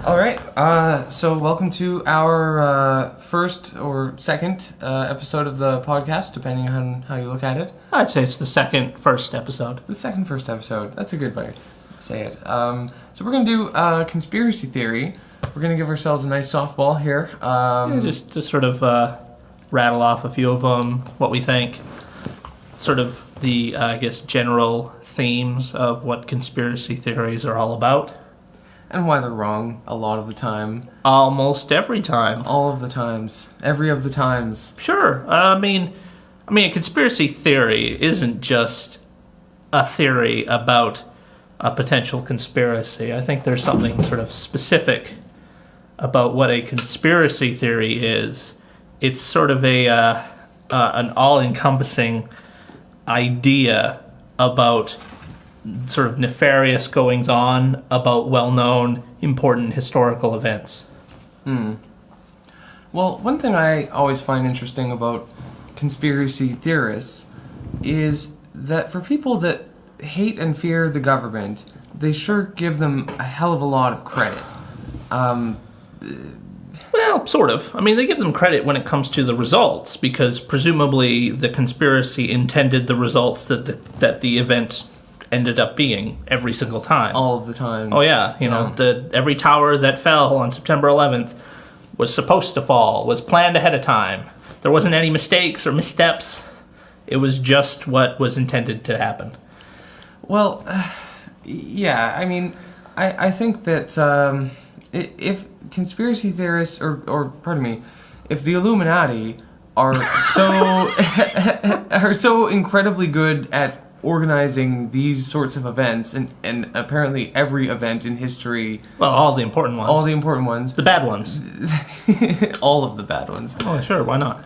All right. So welcome to our first or second episode of the podcast, depending on how you look at it. I'd say it's the first episode. The first episode. That's a good way to say it. So we're going to do conspiracy theory. We're going to give ourselves a nice softball here. Just to sort of rattle off a few of them, what we think. Sort of the, general themes of what conspiracy theories are all about. And why they're wrong a lot of the time. Almost every time. All of the times. Every of the times. Sure. I mean, a conspiracy theory isn't just a theory about a potential conspiracy. I think there's something sort of specific about what a conspiracy theory is. It's sort of an all-encompassing idea about sort of nefarious goings-on about well-known, important historical events. Well, one thing I always find interesting about conspiracy theorists is that for people that hate and fear the government, they sure give them a hell of a lot of credit. Well, sort of. I mean, they give them credit when it comes to the results, because presumably the conspiracy intended the results that the event ended up being every single time. All of the time. Oh, yeah. Every tower that fell on September 11th was supposed to fall, was planned ahead of time. There wasn't any mistakes or missteps. It was just what was intended to happen. Well, yeah, I mean, I think that if conspiracy theorists, or pardon me, if the Illuminati are so incredibly good at organizing these sorts of events, and apparently every event in history. Well, all the important ones. All the important ones. The bad ones. All of the bad ones. Oh, sure, why not?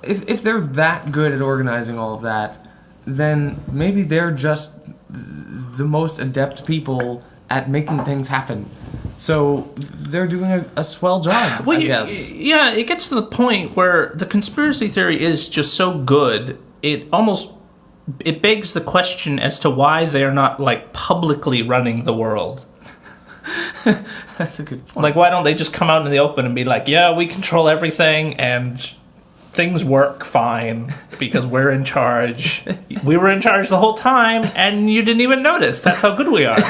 If they're that good at organizing all of that, then maybe they're just the most adept people at making things happen. So they're doing a swell job, I guess. Yeah, it gets to the point where the conspiracy theory is just so good, it begs the question as to why they're not, publicly running the world. That's a good point. Like, why don't they just come out in the open and be like, yeah, we control everything and things work fine because we're in charge. We were in charge the whole time and you didn't even notice. That's how good we are.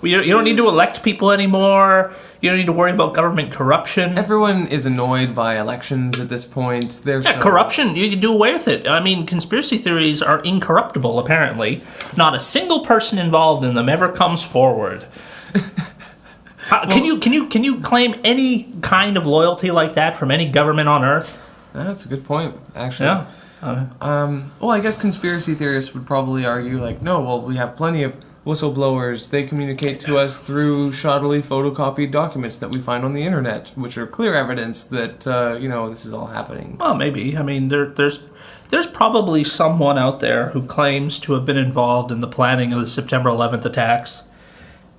You don't need to elect people anymore. You don't need to worry about government corruption. Everyone is annoyed by elections at this point. Corruption, you can do away with it. I mean, conspiracy theories are incorruptible, apparently. Not a single person involved in them ever comes forward. Can you claim any kind of loyalty like that from any government on Earth? That's a good point, actually. Yeah. Well, I guess conspiracy theorists would probably argue, we have plenty of whistleblowers. They communicate to us through shoddily photocopied documents that we find on the internet, which are clear evidence that, this is all happening. Well, maybe. I mean, there's probably someone out there who claims to have been involved in the planning of the September 11th attacks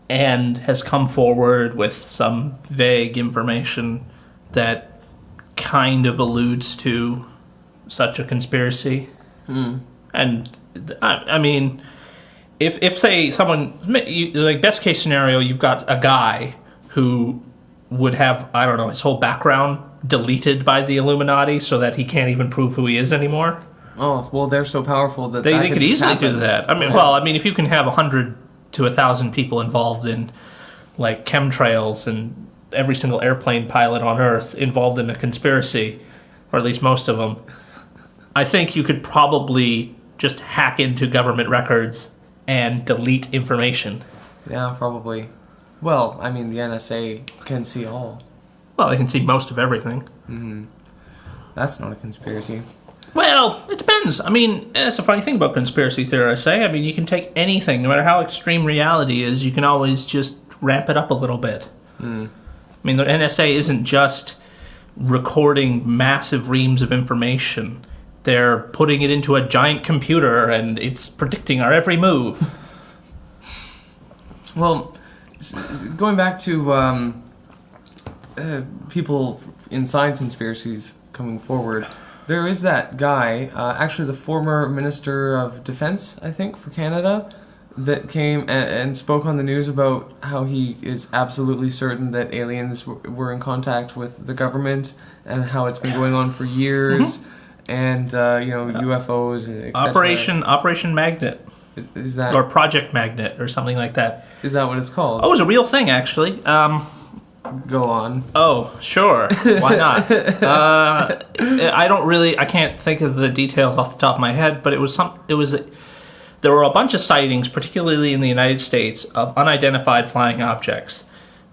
and has come forward with some vague information that kind of alludes to such a conspiracy. And, I mean, if say someone, best case scenario, you've got a guy who would have, I don't know, his whole background deleted by the Illuminati so that he can't even prove who he is anymore. Oh, well, they're so powerful that they could easily happen. do that. I mean, if you can have 100 to 1,000 people involved in, chemtrails, and every single airplane pilot on Earth involved in a conspiracy, or at least most of them, I think you could probably just hack into government records and delete information. Yeah, probably. Well, I mean, the NSA can see all. Well, they can see most of everything. Mm-hmm. That's not a conspiracy. Well, it depends. I mean, that's the funny thing about conspiracy theorists, I mean, you can take anything, no matter how extreme reality is, you can always just ramp it up a little bit. I mean, the NSA isn't just recording massive reams of information. They're putting it into a giant computer, and it's predicting our every move. Well, going back to people inside conspiracies coming forward, there is that guy, actually the former Minister of Defense, I think, for Canada, that came and spoke on the news about how he is absolutely certain that aliens were in contact with the government and how it's been going on for years, and UFOs, etc. Operation Magnet, Is that or Project Magnet, or something like that. is that what it's called? Oh, it was a real thing, actually. Go on. Oh, sure. Why not? I can't think of the details off the top of my head, but there were a bunch of sightings, particularly in the United States, of unidentified flying objects.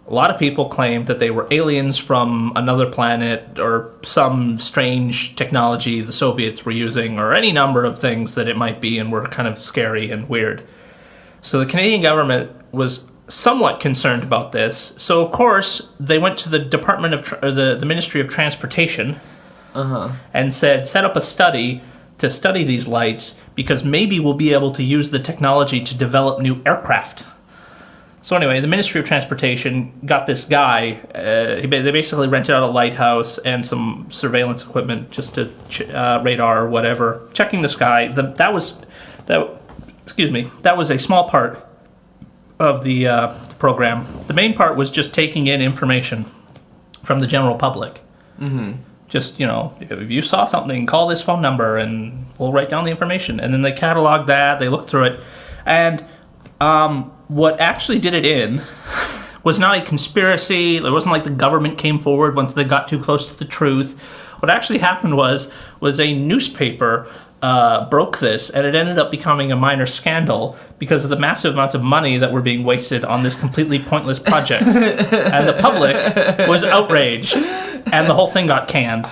A lot of people claimed that they were aliens from another planet or some strange technology the Soviets were using, or any number of things that it might be and were kind of scary and weird. So the Canadian government was somewhat concerned about this. So of course they went to the the Ministry of Transportation and said, set up a study to study these lights because maybe we'll be able to use the technology to develop new aircraft. So anyway, the Ministry of Transportation got this guy. They basically rented out a lighthouse and some surveillance equipment just to radar or whatever, checking the sky. That was a small part of the program. The main part was just taking in information from the general public. Mm-hmm. Just, if you saw something, call this phone number and we'll write down the information. And then they cataloged that, they looked through it. And what actually did it in was not a conspiracy. It wasn't like the government came forward once they got too close to the truth. What actually happened was a newspaper broke this, and it ended up becoming a minor scandal because of the massive amounts of money that were being wasted on this completely pointless project. And the public was outraged, and the whole thing got canned.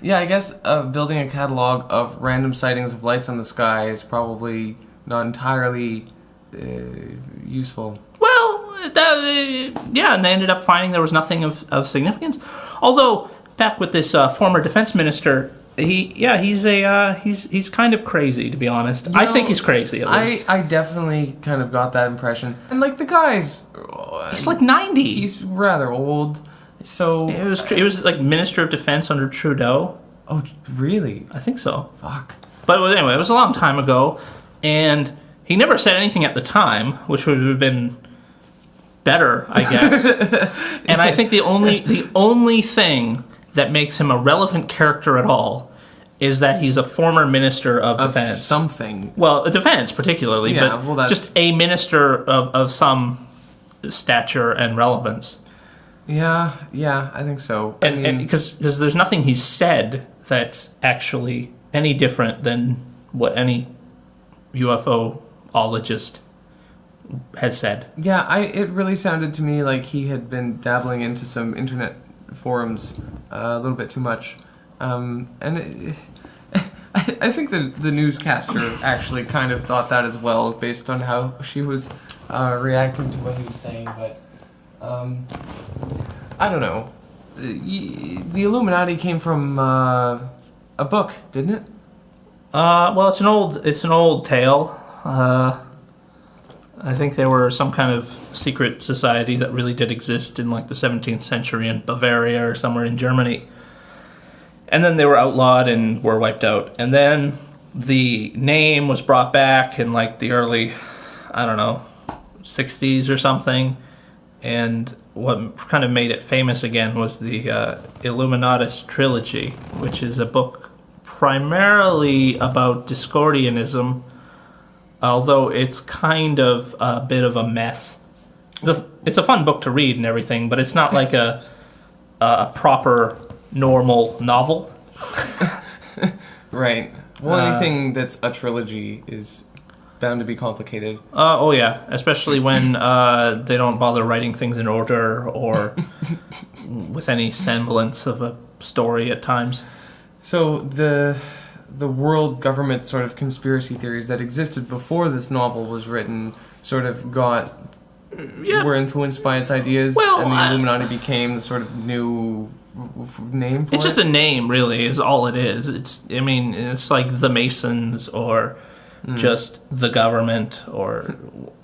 Yeah, I guess building a catalog of random sightings of lights in the sky is probably not entirely useful. Well, and they ended up finding there was nothing of significance. Although, back with this former defense minister, he's kind of crazy, to be honest. I think he's crazy, at least. I definitely kind of got that impression. And the guy's He's like 90. He's rather old. So it was like Minister of Defense under Trudeau. Oh, really? I think so. Fuck. But anyway, it was a long time ago, and he never said anything at the time, which would have been better, I guess. And I think the only thing that makes him a relevant character at all is that he's a former minister of defense. Something. Well, defense particularly, yeah, but well, that's... just a minister of some stature and relevance. Yeah, I think so. And because there's nothing he's said that's actually any different than what any UFOologist has said. Yeah, it really sounded to me like he had been dabbling into some internet forums a little bit too much. I think the newscaster actually kind of thought that as well, based on how she was reacting to what he was saying, but I don't know. The Illuminati came from a book, didn't it? Well, it's an old tale. I think there were some kind of secret society that really did exist in like the 17th century in Bavaria or somewhere in Germany. And then they were outlawed and were wiped out. And then the name was brought back in like the early, 60s or something. And what kind of made it famous again was the Illuminatus trilogy, which is a book primarily about Discordianism, although it's kind of a bit of a mess. It's a fun book to read and everything, but it's not like a proper normal novel. Right. Well, anything that's a trilogy is bound to be complicated. Oh yeah, especially when they don't bother writing things in order or with any semblance of a story at times. So the world government sort of conspiracy theories that existed before this novel was written sort of were influenced by its ideas, and the Illuminati became the sort of new name for it? It's just a name, really, is all it is. It's like the Masons or just the government or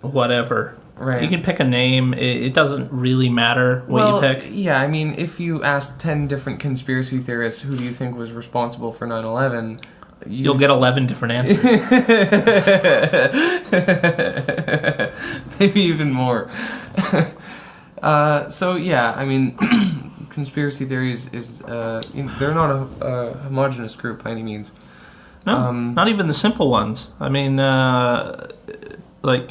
whatever. Right. You can pick a name. It doesn't really matter what you pick. Yeah, if you asked 10 different conspiracy theorists who do you think was responsible for 9/11, you'll get 11 different answers. Maybe even more. So yeah, I mean, conspiracy theories is they're not a homogenous group by any means. No, not even the simple ones. I mean, like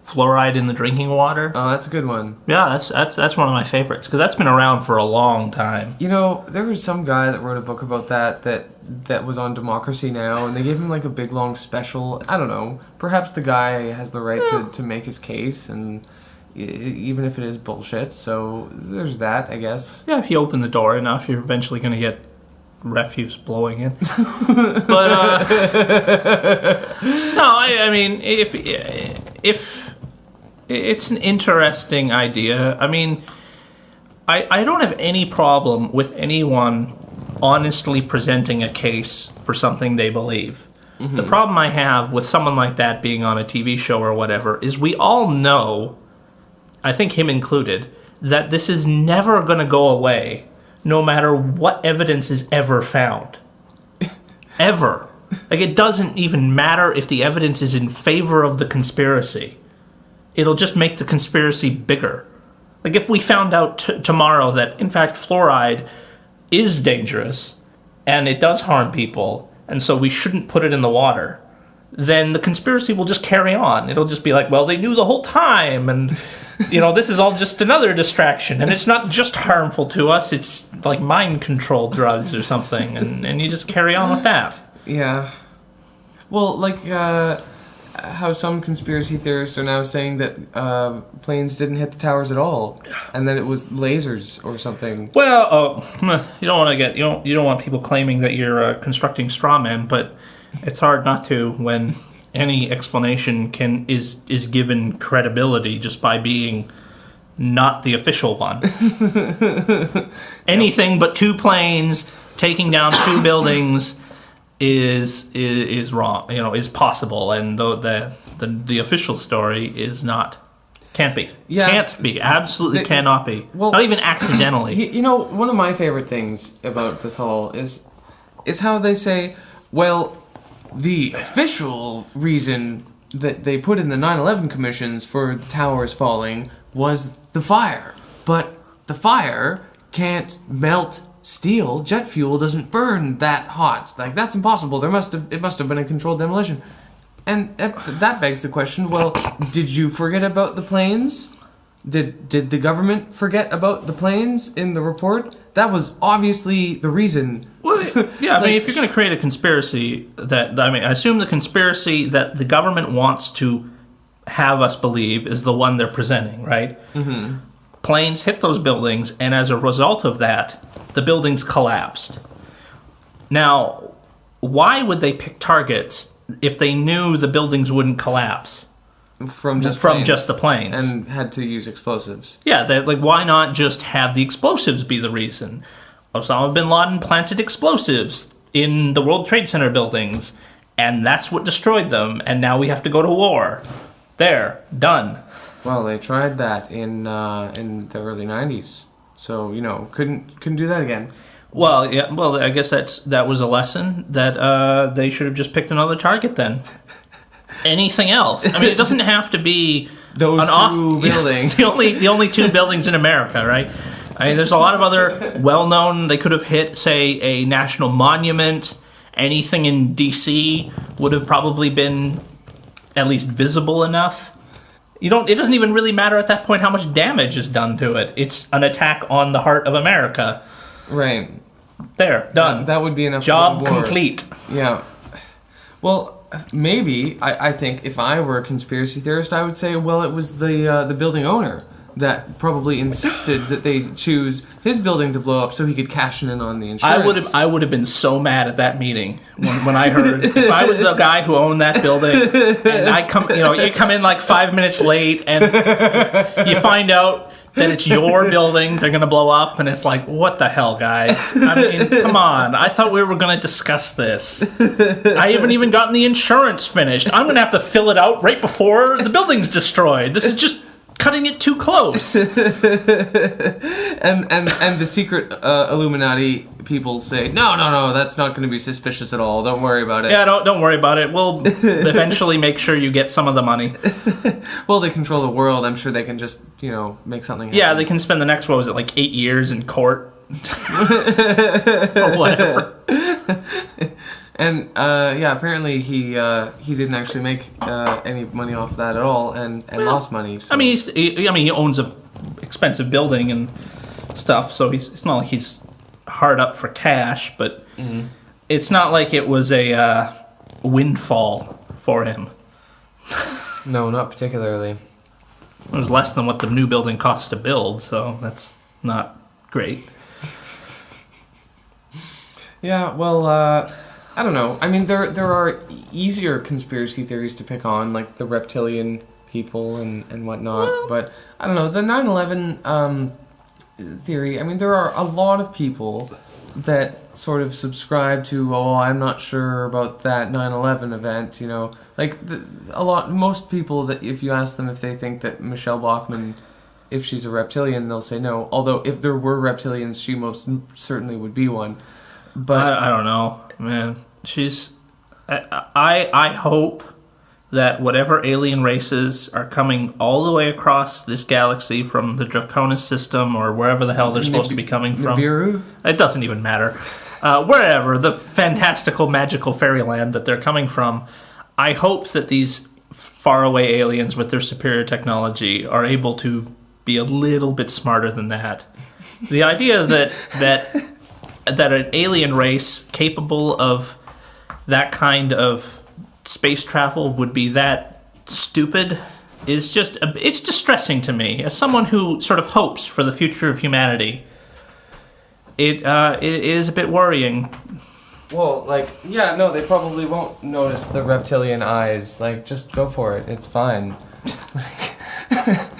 fluoride in the drinking water. Oh, that's a good one. Yeah, that's one of my favorites because that's been around for a long time. You know, there was some guy that wrote a book about that was on Democracy Now, and they gave him like a big long special. I don't know. Perhaps the guy has the right to make his case, and even if it is bullshit. So there's that, I guess. Yeah, if you open the door enough, you're eventually going to get refuse blowing in. But no, I mean, if it's an interesting idea. I mean, I don't have any problem with anyone honestly presenting a case for something they believe. The problem I have with someone like that being on a TV show or whatever is we all know, I think him included, that this is never going to go away no matter what evidence is ever found. Ever. Like, it doesn't even matter if the evidence is in favor of the conspiracy. It'll just make the conspiracy bigger. Like, if we found out tomorrow that, in fact, fluoride is dangerous and it does harm people, and so we shouldn't put it in the water, then the conspiracy will just carry on. It'll just be like, well, they knew the whole time, and, you know, this is all just another distraction, and it's not just harmful to us, it's like mind control drugs or something, and you just carry on with that. Yeah. Well, like, how some conspiracy theorists are now saying that planes didn't hit the towers at all, and that it was lasers or something. Well, you don't want to you don't want people claiming that you're constructing straw men, but it's hard not to when any explanation is given credibility just by being not the official one. Anything but two planes taking down two buildings is wrong, you know, is possible, and the official story is not. Can't be. Yeah. Can't be. Absolutely cannot be. Well, not even accidentally. You know, one of my favorite things about this whole is how they say, well, the official reason that they put in the 9/11 commissions for the towers falling was the fire. But the fire can't melt steel. Jet fuel doesn't burn that hot. Like, that's impossible. It must have been a controlled demolition. And that begs the question, well, did you forget about the planes? Did the government forget about the planes in the report? That was obviously the reason. Well, yeah, I mean, if you're going to create a conspiracy I assume the conspiracy that the government wants to have us believe is the one they're presenting, right? Mm-hmm. Planes hit those buildings, and as a result of that, the buildings collapsed. Now, why would they pick targets if they knew the buildings wouldn't collapse? From just the planes. And had to use explosives. Yeah, why not just have the explosives be the reason? Osama bin Laden planted explosives in the World Trade Center buildings, and that's what destroyed them, and now we have to go to war. There, done. Well, they tried that in the early 90s. So, you know, couldn't do that again. Well, yeah. Well, I guess that was a lesson that they should have just picked another target then. Anything else? I mean, it doesn't have to be those two buildings. the only two buildings in America, right? I mean, there's a lot of other well-known. They could have hit, say, a national monument. Anything in D.C. would have probably been at least visible enough. It doesn't even really matter at that point how much damage is done to it. It's an attack on the heart of America. Right. There, done. That would be enough. Job complete. Yeah. Well, maybe I think if I were a conspiracy theorist, I would say, well, it was the building owner that probably insisted that they choose his building to blow up so he could cash in on the insurance. I would have been so mad at that meeting when I heard if I was the guy who owned that building and you come in like 5 minutes late and you find out that it's your building they're going to blow up, and it's like, what the hell, guys? I mean, come on. I thought we were going to discuss this. I haven't even gotten the insurance finished. I'm going to have to fill it out right before the building's destroyed. This is just cutting it too close. And the secret Illuminati people say, no, that's not going to be suspicious at all. Don't worry about it. Yeah, don't worry about it. We'll eventually make sure you get some of the money. Well, they control the world. I'm sure they can just, make something happen. Yeah, they can spend the next, 8 years in court? Or whatever. And apparently he didn't actually make any money off that at all, and lost money. So. I mean, he owns a expensive building and stuff, so it's not like he's hard up for cash, but it's not like it was a windfall for him. No, not particularly. It was less than what the new building cost to build, so that's not great. Yeah, well, I don't know. I mean, there are easier conspiracy theories to pick on, like the reptilian people and whatnot. Well, but I don't know, the 9/11 theory. I mean, there are a lot of people that sort of subscribe to, I'm not sure about that 9/11 event. Most people that if you ask them if they think that Michelle Bachmann, if she's a reptilian, they'll say no. Although if there were reptilians, she most certainly would be one. But I don't know, man. I hope that whatever alien races are coming all the way across this galaxy from the Draconis system or wherever the hell they're supposed to be coming from. Nibiru? It doesn't even matter. Wherever, the fantastical, magical fairyland that they're coming from, I hope that these faraway aliens with their superior technology are able to be a little bit smarter than that. The idea that an alien race capable of that kind of space travel would be that stupid is just it's distressing to me as someone who sort of hopes for the future of humanity. It is a bit worrying. Well, they probably won't notice the reptilian eyes. Just go for it. It's fine.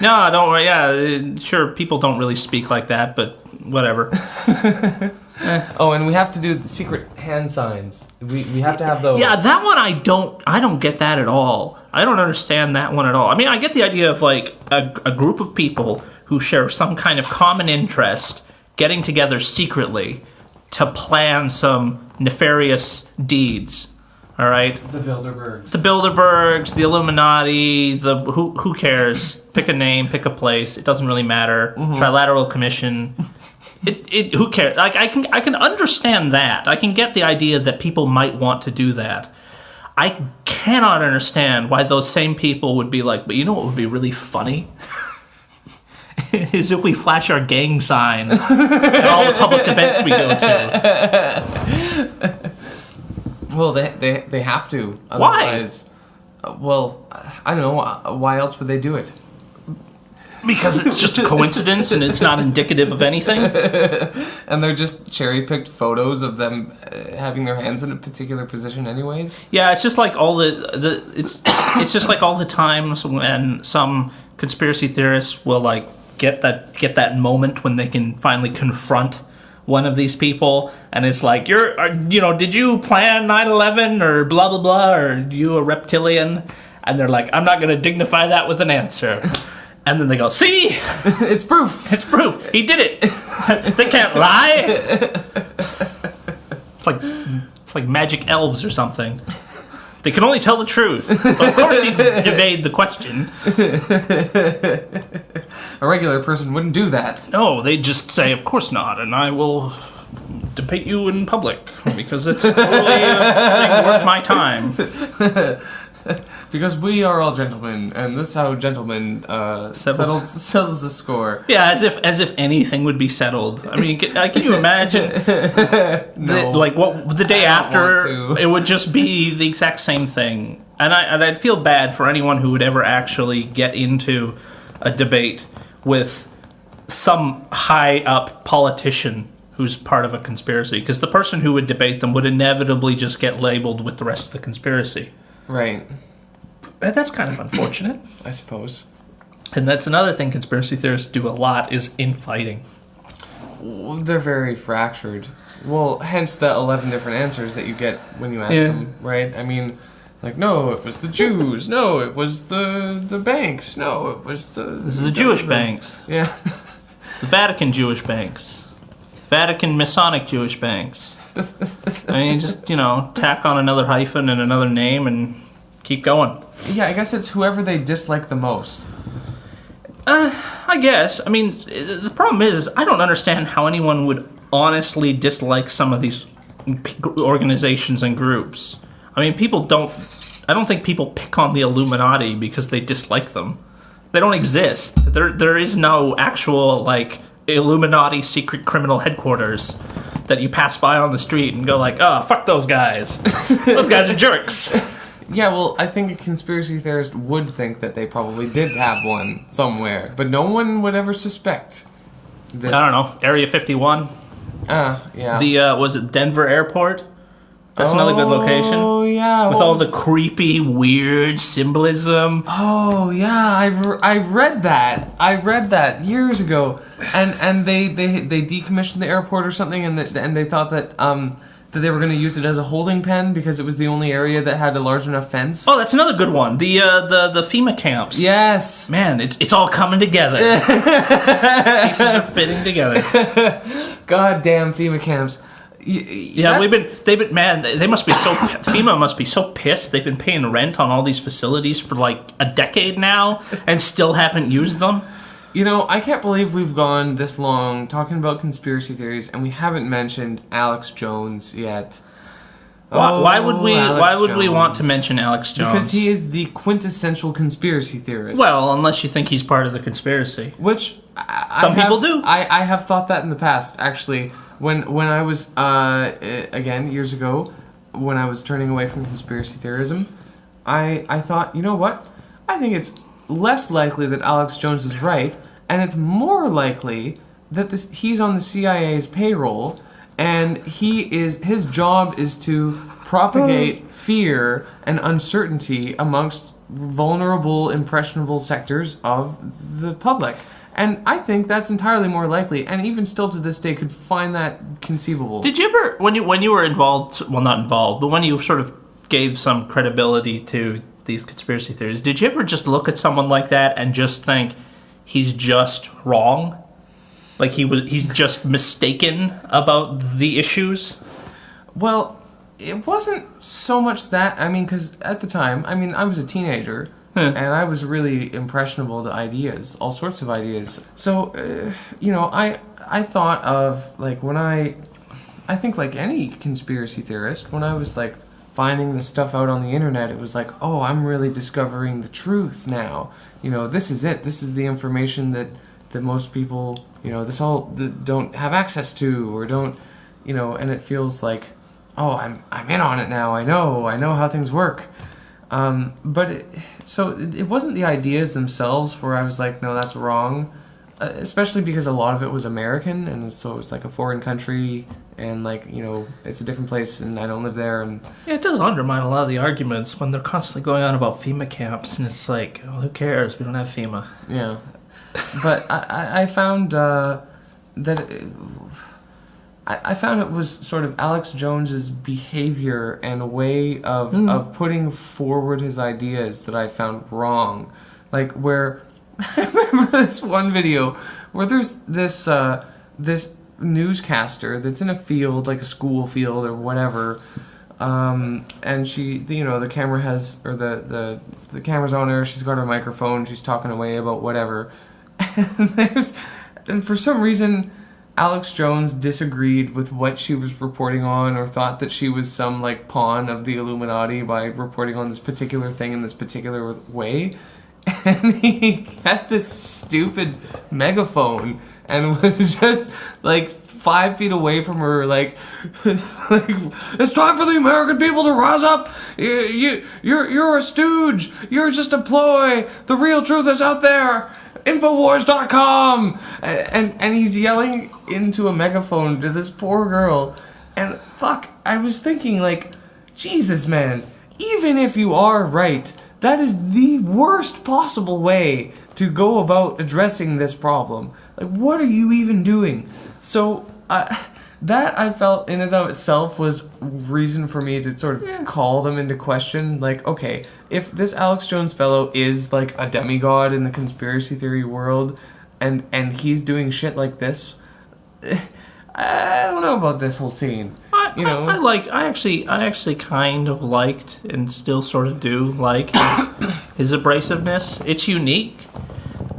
No, don't worry. Yeah, sure, people don't really speak like that, but whatever. Oh, and we have to do the secret hand signs. We have to have those. Yeah, that one I don't get that at all. I don't understand that one at all. I mean, I get the idea of a group of people who share some kind of common interest getting together secretly to plan some nefarious deeds. All right? The Bilderbergs. The Bilderbergs, the Illuminati, who cares? Pick a name, pick a place. It doesn't really matter. Trilateral Commission. Who cares? I can understand that. I can get the idea that people might want to do that. I cannot understand why those same people would be like, but you know what would be really funny? Is if we flash our gang signs at all the public events we go to. Well, they have to. Otherwise, why? I don't know. Why else would they do it? Because it's just a coincidence and it's not indicative of anything. And they're just cherry-picked photos of them having their hands in a particular position anyways. Yeah, it's just like it's just like all the times when some conspiracy theorists will get that moment when they can finally confront one of these people, and it's like, did you plan 9/11 or blah blah blah, or are you a reptilian? And they're like, I'm not going to dignify that with an answer. And then they go, see? It's proof. It's proof. He did it. They can't lie. It's like magic elves or something. They can only tell the truth. But of course you evade the question. A regular person wouldn't do that. No, they just say, of course not, and I will debate you in public because it's totally a thing worth my time. Because we are all gentlemen, and this is how gentlemen settles the score. Yeah, as if anything would be settled. I mean, can you imagine? No, the day after, it would just be the exact same thing. And I'd feel bad for anyone who would ever actually get into a debate with some high up politician who's part of a conspiracy, because the person who would debate them would inevitably just get labeled with the rest of the conspiracy. Right. That's kind of unfortunate. I suppose. And that's another thing conspiracy theorists do a lot, is infighting. They're very fractured. Well, hence the 11 different answers that you get when you ask them, right? I mean, Like, no, it was the Jews. No, it was the banks. No, it was the... This is the Jewish banks. Yeah. The Vatican Jewish banks. Vatican Masonic Jewish banks. I mean, just, you know, tack on another hyphen and another name and keep going. Yeah, I guess it's whoever they dislike the most. I guess. I mean, the problem is, I don't understand how anyone would honestly dislike some of these organizations and groups. I mean, I don't think people pick on the Illuminati because they dislike them. They don't exist. There is no actual, like, Illuminati secret criminal headquarters that you pass by on the street and go like, oh, fuck those guys. Those guys are jerks. Yeah, well, I think a conspiracy theorist would think that they probably did have one somewhere, but no one would ever suspect this. I don't know. Area 51? Yeah. The, was it Denver Airport? That's another good location. Oh, yeah. With all the creepy, weird symbolism. Oh, yeah. I read that. I read that years ago. And they decommissioned the airport or something, and they thought that that they were going to use it as a holding pen because it was the only area that had a large enough fence. Oh, that's another good one. The FEMA camps. Yes. Man, it's all coming together. Pieces are fitting together. Goddamn FEMA camps. Yeah, they must be so, FEMA must be so pissed. They've been paying rent on all these facilities for like a decade now and still haven't used them. You know, I can't believe we've gone this long talking about conspiracy theories and we haven't mentioned Alex Jones yet. Why would we Jones. want to mention Alex Jones? Because he is the quintessential conspiracy theorist. Well, unless you think he's part of the conspiracy. Which some people do. I have thought that in the past, actually. When I was, again, years ago, when I was turning away from conspiracy theorism, I thought, you know what? I think it's less likely that Alex Jones is right, and it's more likely that he's on the CIA's payroll, and his job is to propagate fear and uncertainty amongst vulnerable, impressionable sectors of the public. And I think that's entirely more likely, and even still to this day could find that conceivable. Did you ever, when you were involved, well, not involved, but when you sort of gave some credibility to these conspiracy theories, did you ever just look at someone like that and just think he's just wrong? Like he's just mistaken about the issues? Well, it wasn't so much that. I mean, because at the time, I was a teenager. And I was really impressionable to ideas, all sorts of ideas. So, I thought of, like, when I think like any conspiracy theorist, when I was, like, finding this stuff out on the internet, it was like, oh, I'm really discovering the truth now. You know, this is it. This is the information that most people, don't have access to or don't, and it feels like, oh, I'm in on it now. I know how things work. But it wasn't the ideas themselves where I was like, no, that's wrong, especially because a lot of it was American, and so it's like a foreign country, and like, it's a different place, and I don't live there, and yeah, it does undermine a lot of the arguments when they're constantly going on about FEMA camps, and it's like, oh, who cares? We don't have FEMA. Yeah, but I found I found it was sort of Alex Jones's behavior and a way of putting forward his ideas that I found wrong. Like, where I remember this one video where there's this newscaster that's in a field, like a school field or whatever, and she, the camera has, or the camera's on her, she's got her microphone, she's talking away about whatever, and for some reason Alex Jones disagreed with what she was reporting on, or thought that she was some, like, pawn of the Illuminati by reporting on this particular thing in this particular way. And he had this stupid megaphone and was just, like, 5 feet away from her, like it's time for the American people to rise up. You're a stooge. You're just a ploy. The real truth is out there. Infowars.com, and he's yelling into a megaphone to this poor girl, and fuck, I was thinking, like, Jesus, man, even if you are right, that is the worst possible way to go about addressing this problem. Like, what are you even doing? So, That I felt in and of itself was reason for me to sort of call them into question. Like, okay, if this Alex Jones fellow is like a demigod in the conspiracy theory world, and he's doing shit like this, I don't know about this whole scene. I actually kind of liked and still sort of do like his abrasiveness. It's unique.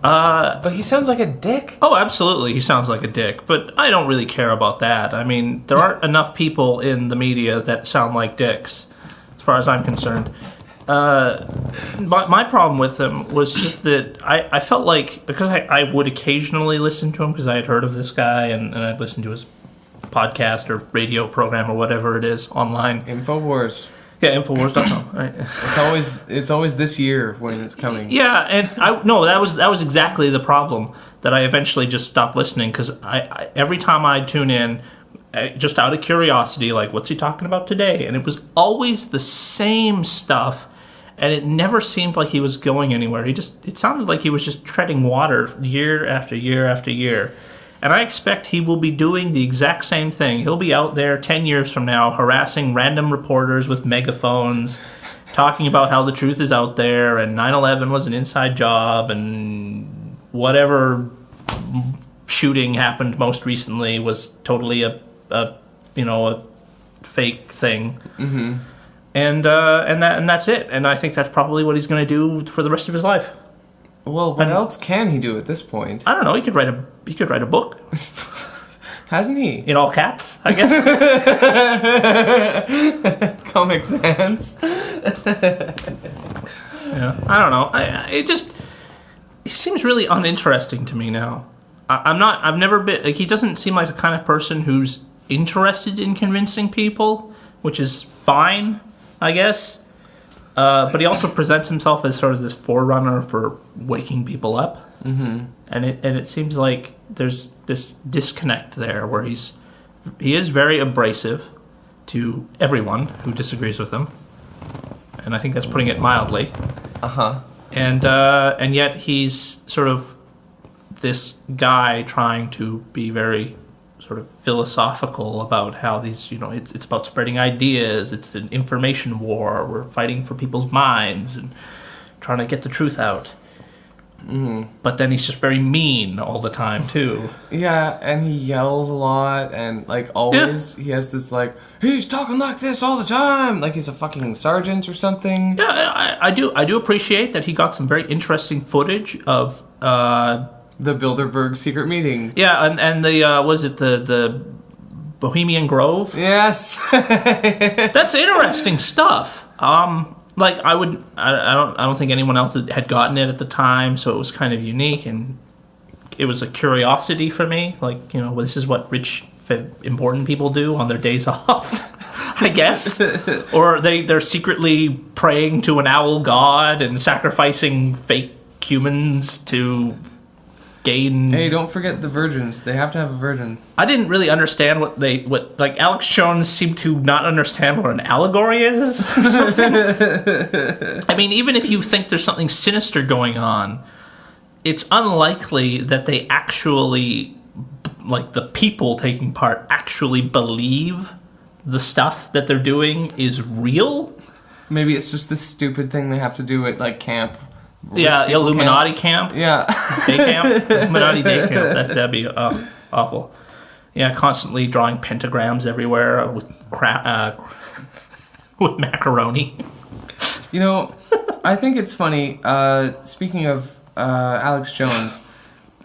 But he sounds like a dick. Oh, absolutely, he sounds like a dick, but I don't really care about that. I mean, there aren't enough people in the media that sound like dicks, as far as I'm concerned. My problem with him was just that I felt like, because I would occasionally listen to him because I had heard of this guy and I'd listen to his podcast or radio program or whatever it is online. Infowars. Yeah, Infowars.com. Right. It's always this year when it's coming. Yeah, and that was exactly the problem, that I eventually just stopped listening, because I every time I'd tune in, just out of curiosity, like, what's he talking about today? And it was always the same stuff, and it never seemed like he was going anywhere. It sounded like he was just treading water year after year after year. And I expect he will be doing the exact same thing. He'll be out there 10 years from now harassing random reporters with megaphones, talking about how the truth is out there and 9/11 was an inside job and whatever shooting happened most recently was totally a fake thing. Mm-hmm. And that's it. And I think that's probably what he's going to do for the rest of his life. Well, what else can he do at this point? I don't know. He could write a book. Hasn't he? In all caps, I guess. Comic Sans. Yeah, I don't know. He seems really uninteresting to me now. I've never been, like, he doesn't seem like the kind of person who's interested in convincing people, which is fine, I guess. But he also presents himself as sort of this forerunner for waking people up. Mm-hmm. And it seems like there's this disconnect there where he is very abrasive to everyone who disagrees with him. And I think that's putting it mildly. Uh-huh. And yet he's sort of this guy trying to be very sort of philosophical about how these, it's about spreading ideas, it's an information war, we're fighting for people's minds and trying to get the truth out. Mm-hmm. But then he's just very mean all the time too. Yeah, and he yells a lot, and like always he has this like, he's talking like this all the time, like he's a fucking sergeant or something. Yeah, I do appreciate that he got some very interesting footage of the Bilderberg secret meeting. Yeah, and the was it the Bohemian Grove? Yes. That's interesting stuff. Like I don't think anyone else had gotten it at the time, so it was kind of unique, and it was a curiosity for me. Like, this is what rich, important people do on their days off, I guess. Or they're secretly praying to an owl god and sacrificing fake humans to gain. Hey, don't forget the virgins. They have to have a virgin. I didn't really understand what Alex Jones seemed to not understand what an allegory is or something. I mean, even if you think there's something sinister going on, it's unlikely that they actually, like, the people taking part actually believe the stuff that they're doing is real. Maybe it's just this stupid thing they have to do at like camp. Yeah, Illuminati camp. Yeah. Day camp. Illuminati day camp. That'd be awful. Yeah, constantly drawing pentagrams everywhere with with macaroni. I think it's funny. Speaking of Alex Jones,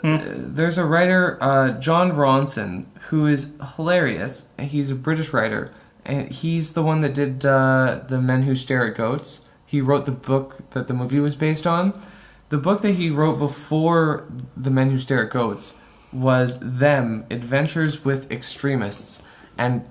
there's a writer, John Ronson, who is hilarious. He's a British writer, and he's the one that did The Men Who Stare at Goats. He wrote the book that the movie was based on. The book that he wrote before The Men Who Stare at Goats was Them, Adventures with Extremists. And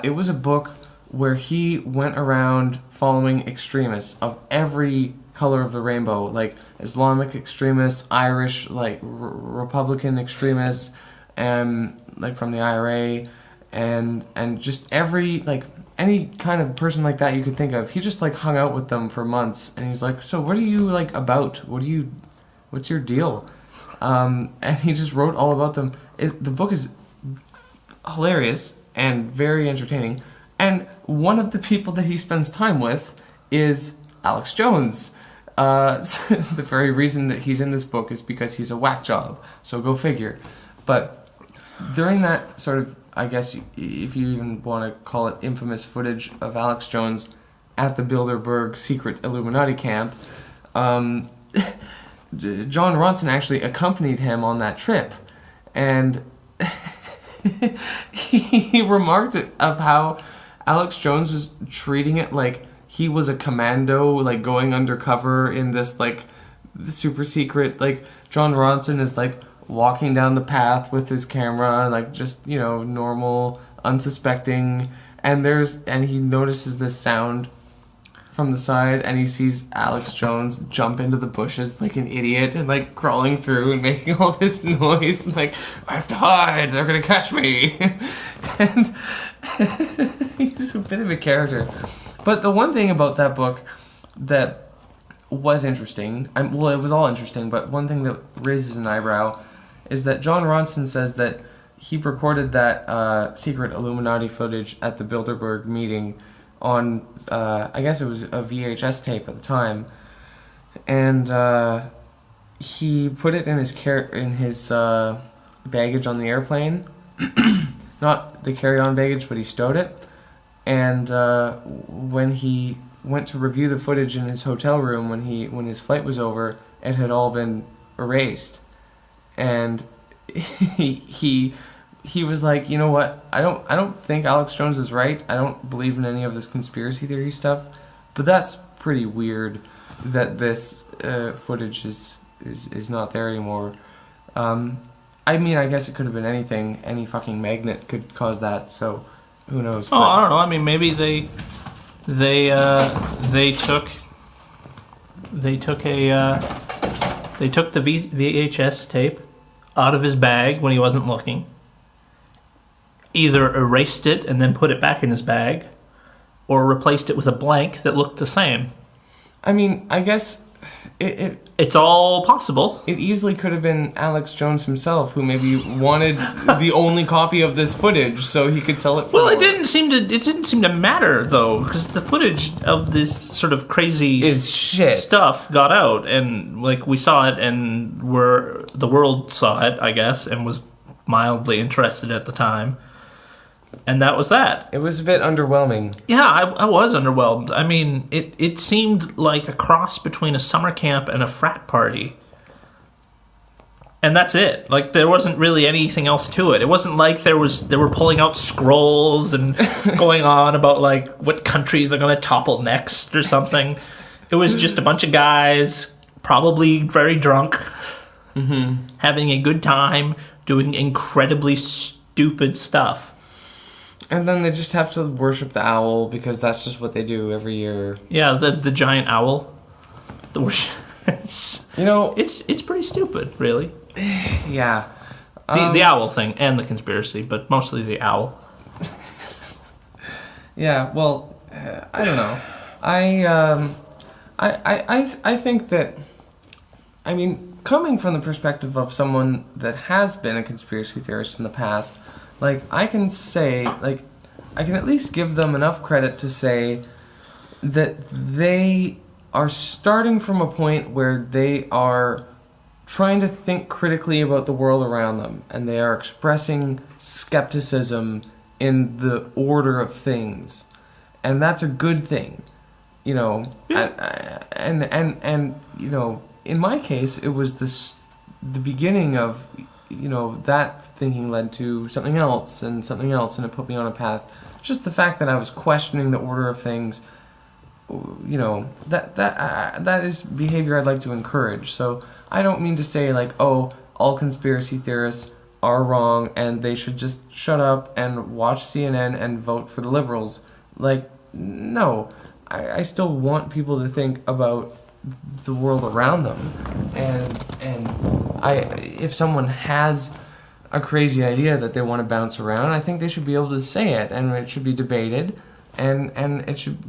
it was a book where he went around following extremists of every color of the rainbow, like Islamic extremists, Irish, like Republican extremists, like from the IRA, and just every, like, any kind of person like that you could think of. He just like hung out with them for months, and he's like, so what are you like about? What's your deal? And he just wrote all about them. The book is hilarious and very entertaining. And one of the people that he spends time with is Alex Jones. The very reason that he's in this book is because he's a whack job. So go figure. But during that sort of, I guess, if you even want to call it infamous footage of Alex Jones at the Bilderberg secret Illuminati camp, John Ronson actually accompanied him on that trip. And he remarked of how Alex Jones was treating it like he was a commando, like going undercover in this like super secret, like John Ronson is like walking down the path with his camera, like just, you know, normal, unsuspecting, and he notices this sound from the side, and he sees Alex Jones jump into the bushes like an idiot and like crawling through and making all this noise and like, I have to hide, they're gonna catch me. And he's a bit of a character. But the one thing about that book that was interesting, well, it was all interesting, but one thing that raises an eyebrow is that John Ronson says that he recorded that secret Illuminati footage at the Bilderberg meeting on, I guess it was a VHS tape at the time, and he put it in his baggage on the airplane, not the carry-on baggage, but he stowed it. And when he went to review the footage in his hotel room when his flight was over, it had all been erased. And he was like, you know what? I don't think Alex Jones is right. I don't believe in any of this conspiracy theory stuff. But that's pretty weird that this footage is not there anymore. I mean, I guess it could have been anything. Any fucking magnet could cause that. So. Who knows? Oh, I don't know. I mean, maybe they took the VHS tape out of his bag when he wasn't looking. Either erased it and then put it back in his bag, or replaced it with a blank that looked the same. I mean, I guess it's all possible. It easily could have been Alex Jones himself, who maybe wanted the only copy of this footage so he could sell it for Well, more. it didn't seem to matter though, because the footage of this sort of crazy shit stuff got out, and like we saw it, and the world saw it, I guess, and was mildly interested at the time. And that was that. It was a bit underwhelming. Yeah, I was underwhelmed. I mean, it seemed like a cross between a summer camp and a frat party. And that's it. Like, there wasn't really anything else to it. It wasn't like they were pulling out scrolls and going on about, like, what country they're going to topple next or something. It was just a bunch of guys, probably very drunk, having a good time, doing incredibly stupid stuff. And then they just have to worship the owl because that's just what they do every year. Yeah, the giant owl. The worship. You know, it's pretty stupid, really. Yeah. The owl thing and the conspiracy, but mostly the owl. Yeah. Well, I don't know. I think that. I mean, coming from the perspective of someone that has been a conspiracy theorist in the past. Like, I can at least give them enough credit to say that they are starting from a point where they are trying to think critically about the world around them, and they are expressing skepticism in the order of things, and that's a good thing, you know. Yeah. And you know, in my case, it was the beginning of. You know, that thinking led to something else, and it put me on a path. Just the fact that I was questioning the order of things, you know, that is behavior I'd like to encourage. So I don't mean to say, like, oh, all conspiracy theorists are wrong and they should just shut up and watch CNN and vote for the liberals. Like, no. I still want people to think about the world around them, and if someone has a crazy idea that they want to bounce around, I think they should be able to say it, and it should be debated, and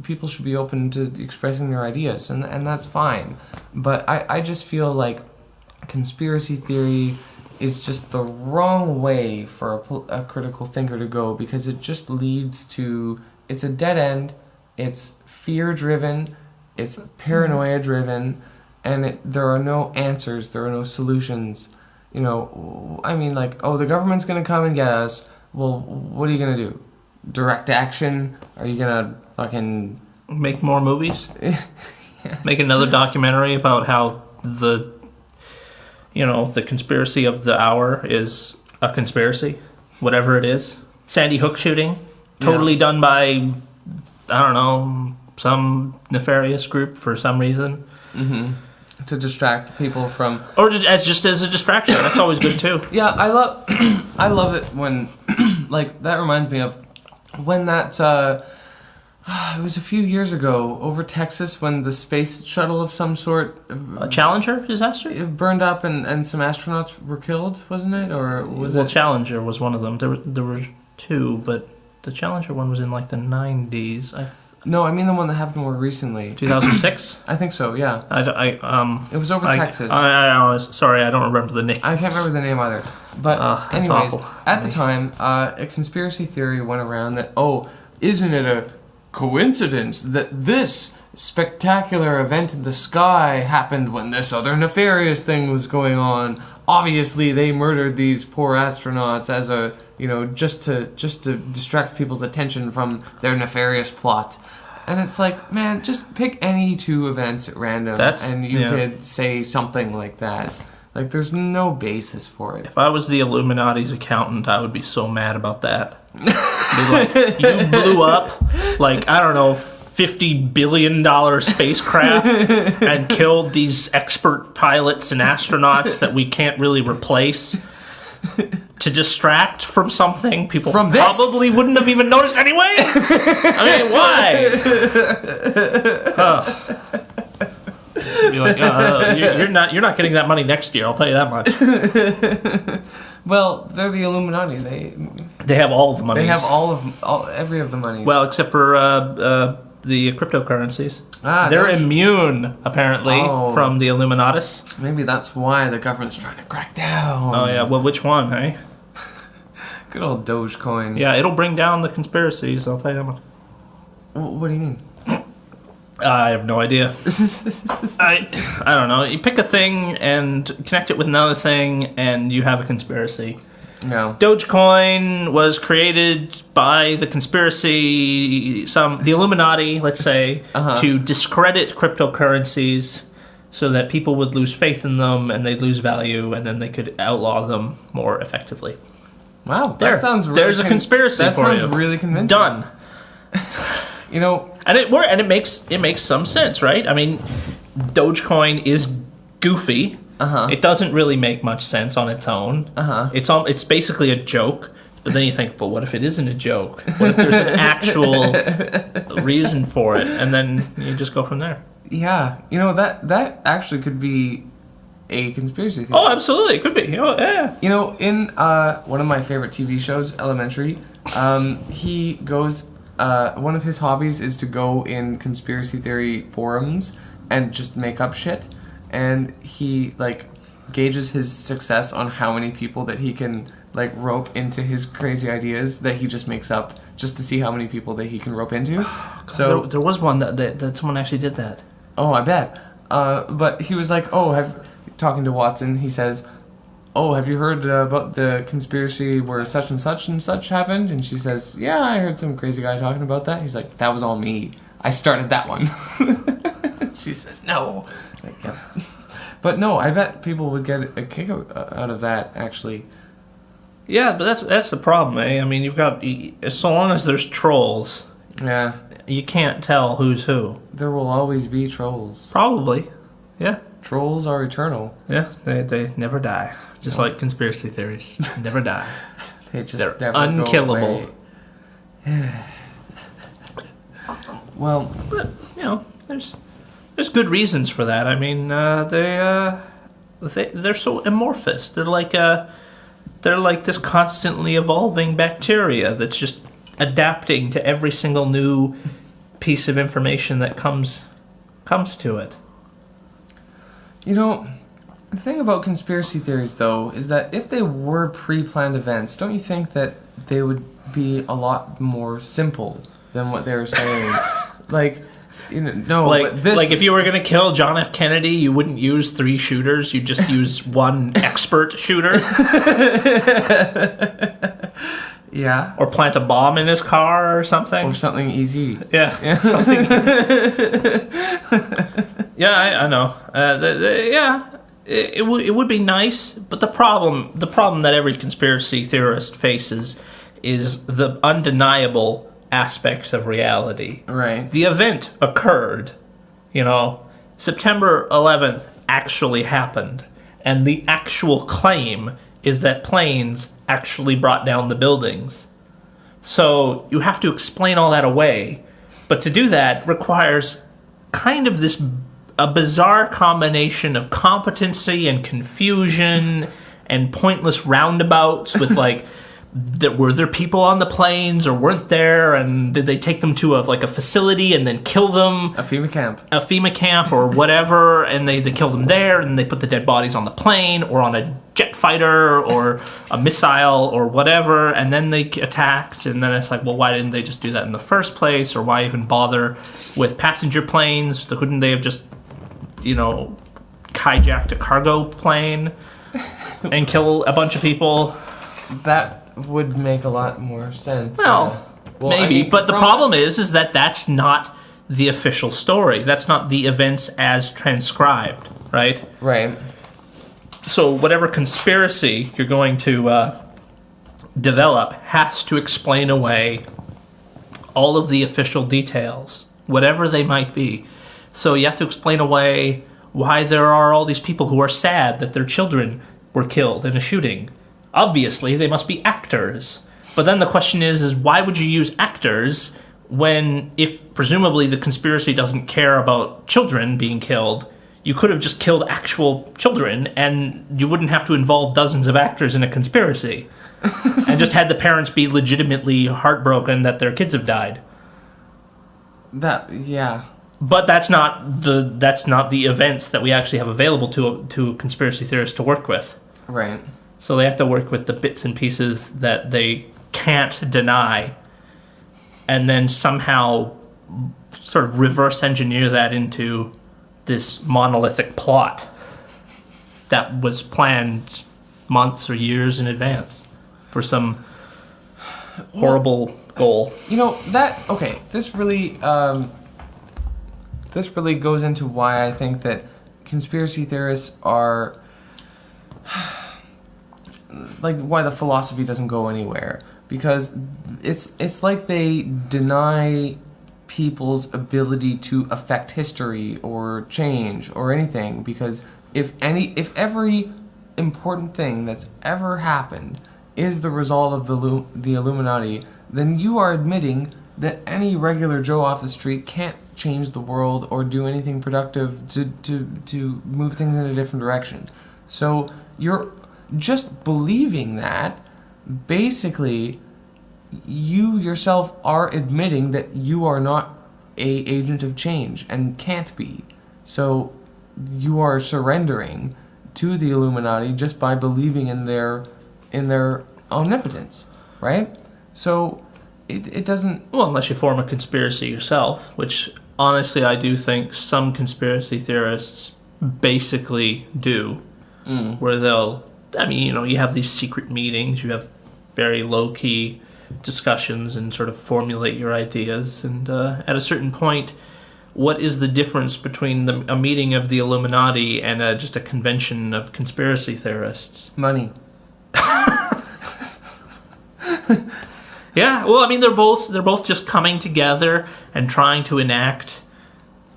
people should be open to expressing their ideas, and that's fine. But I just feel like conspiracy theory is just the wrong way for a critical thinker to go, because it just leads to, it's a dead end, it's fear driven, it's paranoia driven, and there are no answers, there are no solutions. You know, I mean, like, oh, the government's gonna come and get us. Well, what are you gonna do? Direct action? Are you gonna fucking Make more movies? Yes. Make another documentary about how the conspiracy of the hour is a conspiracy, whatever it is. Sandy Hook shooting, totally done by, I don't know, some nefarious group for some reason. Mm-hmm. To distract people from, or just as a distraction. That's always good too. Yeah, I love it when, like, that reminds me of when that, it was a few years ago over Texas when the space shuttle of some sort, A Challenger disaster? it burned up and some astronauts were killed, wasn't it? Or was it? Challenger was one of them. There were two, but the Challenger one was in like the 90s. No, I mean the one that happened more recently. 2006? I think so, yeah. It was over Texas. Sorry, I don't remember the name. I can't remember the name either. But that's anyways, awful. at the time, a conspiracy theory went around that, oh, isn't it a coincidence that this spectacular event in the sky happened when this other nefarious thing was going on? Obviously, they murdered these poor astronauts as a, just to distract people's attention from their nefarious plot. And it's like, man, just pick any two events at random, and you could say something like that. Like, there's no basis for it. If I was the Illuminati's accountant, I would be so mad about that. Be like, you blew up, like, I don't know, $50 billion spacecraft and killed these expert pilots and astronauts that we can't really replace to distract from something people from this? Probably wouldn't have even noticed anyway. I mean, why? Be like, you're not getting that money next year. I'll tell you that much. Well, they're the Illuminati. They have all of the money. They have every of the money. Well, except for the cryptocurrencies. They're immune, apparently, from the Illuminatus. Maybe that's why the government's trying to crack down. Oh, yeah. Well, which one, eh? Good old Dogecoin. Yeah, it'll bring down the conspiracies, I'll tell you that much. What do you mean? I have no idea. I don't know. You pick a thing and connect it with another thing, and you have a conspiracy. No. Dogecoin was created by the conspiracy, the Illuminati, let's say, to discredit cryptocurrencies so that people would lose faith in them and they'd lose value, and then they could outlaw them more effectively. Wow, that sounds really there's a conspiracy for you. That sounds really convincing. Done. And it makes some sense, right? I mean, Dogecoin is goofy. It doesn't really make much sense on its own. It's basically a joke. But then you think, but what if it isn't a joke? What if there's an actual reason for it? And then you just go from there. Yeah, that actually could be a conspiracy theory. Oh, absolutely, it could be. Oh, yeah. In one of my favorite TV shows, Elementary, he goes. One of his hobbies is to go in conspiracy theory forums and just make up shit. And he, gauges his success on how many people that he can, rope into his crazy ideas that he just makes up, just to see how many people that he can rope into. God, so there was one that someone actually did that. Oh, I bet. But he was like, talking to Watson, he says, oh, have you heard about the conspiracy where such and such happened? And she says, yeah, I heard some crazy guy talking about that. He's like, that was all me. I started that one. She says, no. Yeah. But no, I bet people would get a kick out of that, actually. Yeah, but that's the problem, eh? I mean, you've got, so long as there's trolls, you can't tell who's who. There will always be trolls. Probably, yeah. Trolls are eternal. Yeah, they never die. Just like conspiracy theories. Never die. They're never unkillable. Well, but there's good reasons for that. I mean, they're so amorphous. They're like this constantly evolving bacteria that's just adapting to every single new piece of information that comes to it. The thing about conspiracy theories, though, is that if they were pre-planned events, don't you think that they would be a lot more simple than what they were saying? Like, no, Like, like if you were going to kill John F. Kennedy, you wouldn't use 3 shooters. You'd just use one expert shooter. Yeah. Or plant a bomb in his car or something. Or something easy. Yeah. Something. Yeah, I know. Yeah. It would be nice, but the problem that every conspiracy theorist faces is the undeniable aspects of reality. Right. The event occurred, September 11th actually happened, and the actual claim is that planes actually brought down the buildings. So you have to explain all that away, but to do that requires kind of a bizarre combination of competency and confusion and pointless roundabouts with were there people on the planes or weren't there, and did they take them to a facility and then kill them? A FEMA camp or whatever, and they killed them there, and they put the dead bodies on the plane or on a jet fighter or a missile or whatever, and then they attacked, and then it's well, why didn't they just do that in the first place, or why even bother with passenger planes? Couldn't they have just hijacked a cargo plane and kill a bunch of people? That would make a lot more sense. Well, maybe, but the problem is that that's not the official story. That's not the events as transcribed, right? Right. So whatever conspiracy you're going to develop has to explain away all of the official details, whatever they might be. So you have to explain away why there are all these people who are sad that their children were killed in a shooting. Obviously, they must be actors. But then the question is why would you use actors when, if presumably the conspiracy doesn't care about children being killed, you could have just killed actual children and you wouldn't have to involve dozens of actors in a conspiracy. And just had the parents be legitimately heartbroken that their kids have died. Yeah. But that's not the events that we actually have available to conspiracy theorists to work with. Right. So they have to work with the bits and pieces that they can't deny, and then somehow sort of reverse engineer that into this monolithic plot that was planned months or years in advance for some horrible goal. This really goes into why I think that conspiracy theorists are why the philosophy doesn't go anywhere, because it's like they deny people's ability to affect history or change or anything, because if every important thing that's ever happened is the result of the Illuminati, then you are admitting that any regular Joe off the street can't change the world or do anything productive to move things in a different direction. So you're just believing that, basically, you yourself are admitting that you are not a agent of change and can't be. So you are surrendering to the Illuminati just by believing in their omnipotence, right? So it doesn't... Well, unless you form a conspiracy yourself, which honestly I do think some conspiracy theorists basically do, where you have these secret meetings, you have very low-key discussions and sort of formulate your ideas, and at a certain point, what is the difference between a meeting of the Illuminati and just a convention of conspiracy theorists? Money. Yeah, well, they're both just coming together and trying to enact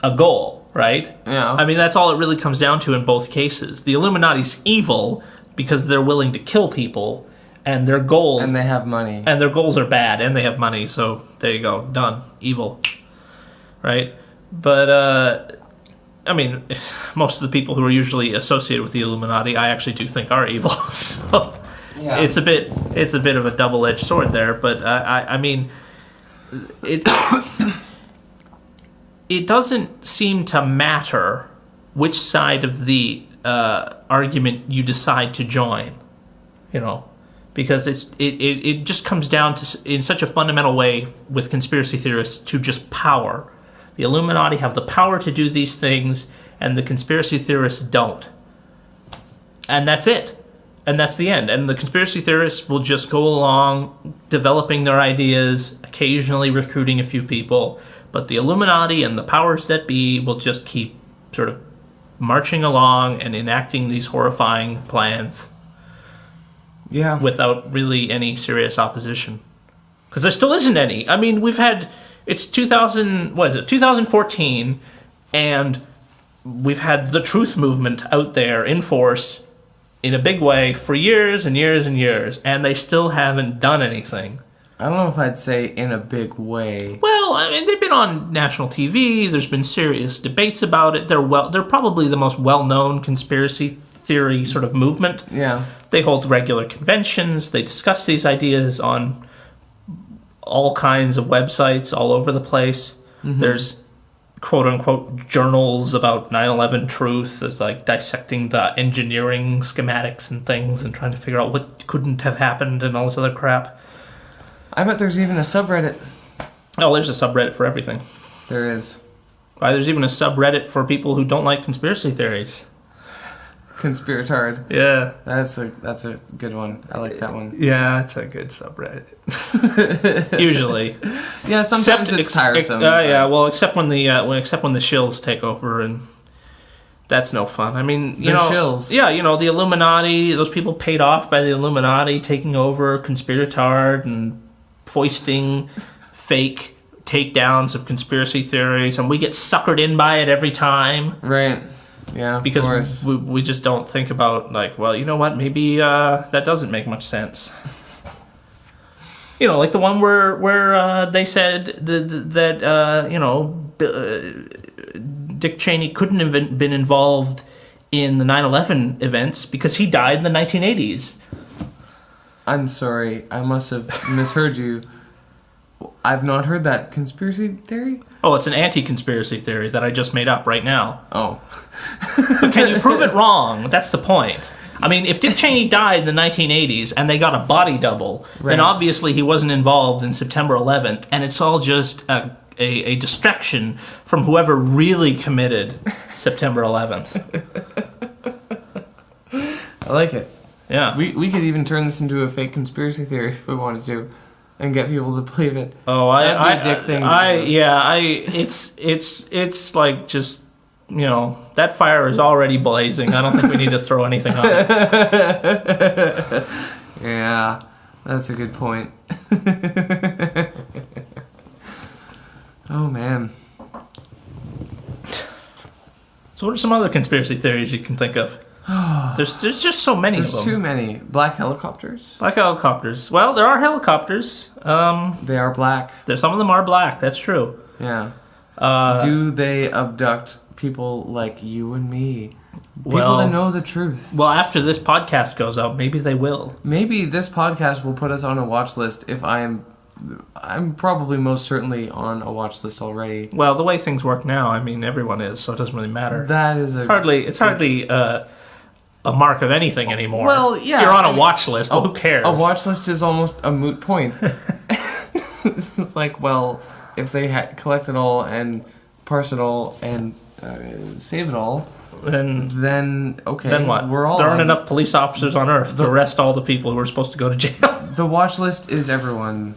a goal, right? Yeah. That's all it really comes down to in both cases. The Illuminati's evil because they're willing to kill people, and their goals... And they have money. And their goals are bad, and they have money, so there you go. Done. Evil. Right? But, most of the people who are usually associated with the Illuminati, I actually do think are evil, so... Yeah. It's a bit of a double-edged sword there, but it doesn't seem to matter which side of the argument you decide to join, you know, because it just comes down to, in such a fundamental way with conspiracy theorists, to just power. The Illuminati have the power to do these things, and the conspiracy theorists don't. And that's it. And that's the end. And the conspiracy theorists will just go along developing their ideas, occasionally recruiting a few people, but the Illuminati and the powers that be will just keep sort of marching along and enacting these horrifying plans. Yeah. Without really any serious opposition. Because there still isn't any. I mean, it's 2014, and we've had the truth movement out there in force in a big way for years and years and years, and they still haven't done anything. I don't know if I'd say in a big way. Well, I mean, they've been on national TV. There's been serious debates about it. They're probably the most well-known conspiracy theory sort of movement. Yeah. They hold regular conventions. They discuss these ideas on all kinds of websites all over the place. Mm-hmm. There's quote-unquote journals about 9/11 truth. There's like dissecting the engineering schematics and things and trying to figure out what couldn't have happened and all this other crap. I bet there's even a subreddit. Oh, there's a subreddit for everything. There is. Why, there's even a subreddit for people who don't like conspiracy theories. Conspiratard. Yeah. That's a good one. I like that one. Yeah, it's a good subreddit. Usually. Yeah, sometimes it's tiresome. Yeah, well, except when the shills take over, and that's no fun. I mean, you know, shills. Yeah, you know, the Illuminati, those people paid off by the Illuminati taking over Conspiratard and foisting fake takedowns of conspiracy theories, and we get suckered in by it every time. Right. Yeah, of because course. we just don't think about, like, well, you know what, maybe that doesn't make much sense. You know, like the one where they said that you know, Dick Cheney couldn't have been involved in the 9/11 events because he died in the 1980s. I'm sorry, I must have misheard you. I've not heard that conspiracy theory. Oh, it's an anti-conspiracy theory that I just made up right now. Oh. But can you prove it wrong? That's the point. I mean, if Dick Cheney died in the 1980s and they got a body double, right, then obviously he wasn't involved in September 11th, and it's all just a distraction from whoever really committed September 11th. I like it. Yeah. We could even turn this into a fake conspiracy theory if we wanted to, and get people to believe it. Oh, that'd be a dick thing. It's like, just, you know, that fire is already blazing. I don't think we need to throw anything on it. Yeah, that's a good point. Oh man. So what are some other conspiracy theories you can think of? There's just so many of them. There's too many. Black helicopters? Black helicopters. Well, there are helicopters. They are black. Some of them are black. That's true. Yeah. Do they abduct people like you and me? People that know the truth. Well, after this podcast goes out, maybe they will. Maybe this podcast will put us on a watch list if I'm probably most certainly on a watch list already. Well, the way things work now, I mean, everyone is, so it doesn't really matter. That is It's hardly a mark of anything anymore. Well, yeah. You're on a watch list, but who cares? A watch list is almost a moot point. It's like, well, if they collect it all and parse it all and save it all, then okay. Then what? We're all there aren't enough police officers on Earth to arrest all the people who are supposed to go to jail. The watch list is everyone.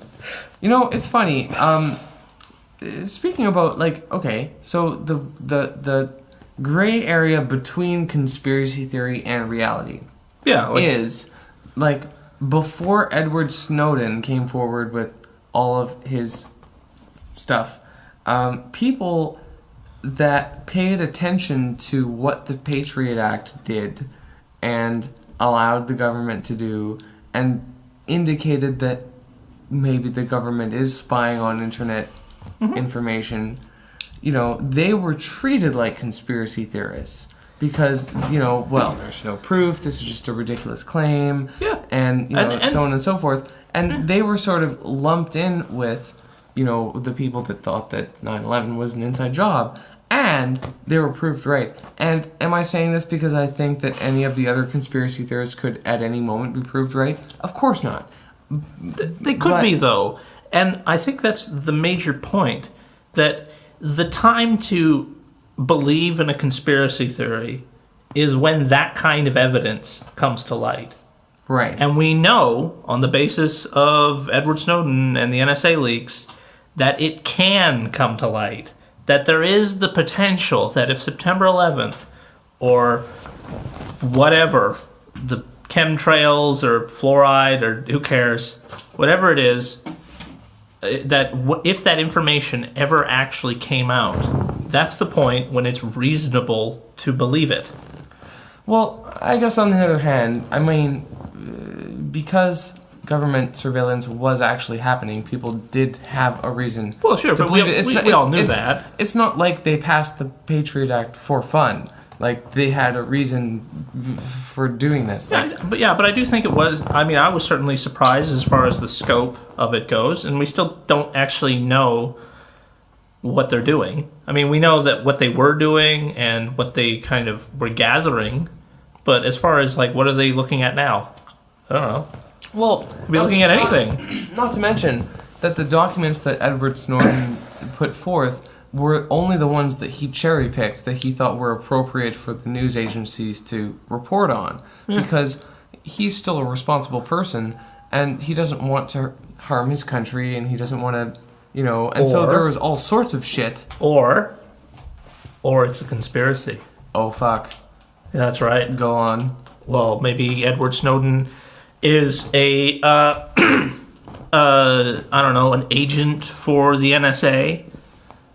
You know, it's funny. Speaking about, like, okay, so the gray area between conspiracy theory and reality, is like before Edward Snowden came forward with all of his stuff, people that paid attention to what the Patriot Act did and allowed the government to do and indicated that maybe the government is spying on internet information, you know, they were treated like conspiracy theorists because, you know, well, there's no proof, this is just a ridiculous claim, and, you know, and so on and so forth. And they were sort of lumped in with, you know, the people that thought that 9/11 was an inside job. and they were proved right. And am I saying this because I think that any of the other conspiracy theorists could at any moment be proved right? Of course not. They could But- be, though. And I think that's the major point, that the time to believe in a conspiracy theory is when that kind of evidence comes to light. Right. And we know, on the basis of Edward Snowden and the NSA leaks, that it can come to light. That there is the potential that if September 11th, or whatever, the chemtrails or fluoride or who cares, whatever it is, that if that information ever actually came out, that's the point when it's reasonable to believe it. Well, I guess on the other hand, I mean, because government surveillance was actually happening, people did have a reason. Well, sure, to but we believe it. we all knew that. It's not like they passed the Patriot Act for fun. Like, they had a reason for doing this. Like, But I do think it was. I mean, I was certainly surprised as far as the scope of it goes, and we still don't actually know what they're doing. I mean, we know that what they were doing and what they kind of were gathering, but as far as like what are they looking at now? I don't know. well, Could be looking at anything. Not to mention that the documents that Edward Snowden put forth were only the ones that he cherry picked that he thought were appropriate for the news agencies to report on, because he's still a responsible person and he doesn't want to harm his country and he doesn't want to, and so Or- there was all sorts of shit. Or it's a conspiracy. Oh fuck, Yeah, that's right. go on. Well, maybe Edward Snowden is a I don't know, an agent for the NSA.